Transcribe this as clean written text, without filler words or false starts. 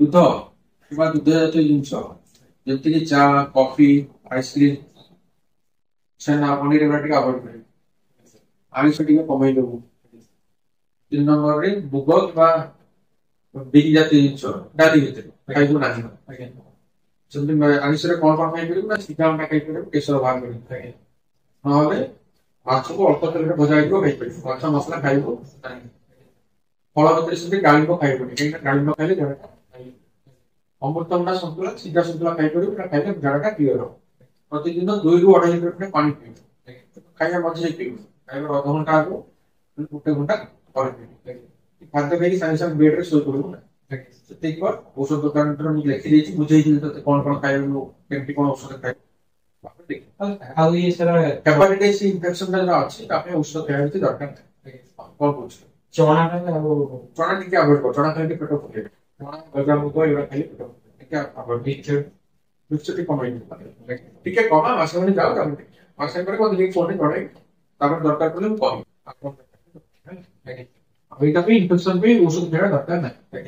ଦୁଧ କିମ୍ବା ଦୁଧ ଜାତୀୟ ଜିନିଷ ଯେମିତିକି ଚା, କଫି, ଆଇସ୍କ୍ରିମ, ଛେନା, ପନିର ଏଗୁଡ଼ା ଟିକେ ଆଭଏଡ କରିବେ। ଆମିଷ ଟିକେ କମେଇ ଦେବୁ। 3 ନମ୍ବରରେ ମୁଗ କିମ୍ବା ବିରି ଜାତୀୟ ଜିନିଷ ଡାଲି ଭିତରେ ଖାଇବୁ ନାହିଁ। ସେମିତି ଆମିଷରେ କଣ ଖାଇପାରିବୁ ନା ସିଧା ଅଣ୍ଡା ଖାଇପାରିବୁ, କେଶର ବାହାର କରିବୁ। ନହେଲେ ମାଛକୁ ଅଳ୍ପ ତେଲରେ ଭଜା ହେଇଥିବ ଖାଇପାରିବୁ, ମାଛ ମସଲା ଖାଇବୁ ନାହିଁ। ଫଳ ଭିତରେ ସେମିତି ଡାଳିମ୍ବ ଖାଇବୁନି, କାହିଁକିନା ଡାଳିମ୍ବ ଖାଇଲେ ଝାଡା। ଅମୃତଭଣ୍ଡା ସନ୍ତୁଳା, ସିଝା ସନ୍ତୁଳା ଖାଇପାରିବୁ, ଖାଇଲେ ଝାଡାଟା କ୍ଲିୟର ହବ। ପ୍ରତିଦିନ 2 ରୁ 2.5 ଲିଟର ପାଣି ପିଇବୁ। ଖାଇବା ମଝିରେ ପିଇବୁ, ଖାଇବା ଅଧଘଣ୍ଟା ଆଗରୁ 1 ଘଣ୍ଟା ପରେ ପିଇବୁ। ଖାଦ୍ୟ ଖାଇକି ସାଙ୍ଗେ ସାଙ୍ଗେ ବେଡରେ ଶୋଇପଡ଼ିବୁ ନା। ସେତିକି ପରେ ଔଷଧ ଦୋକାନରେ ମୁଁ ଲେଖିଦେଇଛି, ବୁଝେଇଛି ତତେ କଣ କଣ ଖାଇବୁ, କେମିତି କଣ ଔଷଧ ଖାଇବୁ। ଆଉ ଇଏ ସାରା ହେପାଟାଇଟିସ୍ ଇନଫେକ୍ସନ ଯୋଉଟା ଅଛି ତା ପାଇଁ ଔଷଧ ଖାଇବା କିଛି ଦରକାର ନାହିଁ। କଣ କହୁଛୁ? ଚଣା ଆଉ ଚଣା ଟିକେ ଆଭଏଡ କର, ଚଣା ଖାଇଲେ ପେଟ ଫୁଲେ। ଚଣା, ଗଜାମୁଗ ଏଗୁଡ଼ା ଖାଇଲେ ପେଟ ଫୁଲେ। ଟିକେ ଆଭଏଡ ଟିକେ କମେଇ ଟିକେ କମା, ମାସେ ଖଣ୍ଡେ ଯାଉ, ତାପରେ ମାସେ ପରେ ମୋତେ ଟିକେ ଫୋନରେ ଜଣେଇବି, ତାପରେ ଦରକାର ପଡ଼ିଲେ ମୁଁ କହିବି। ଆଉ ଏଇଟା ପାଇଁ ଇନଫେକ୍ସନ ପାଇଁ ଔଷଧ ଖାଇବା ଦରକାର ନାହିଁ।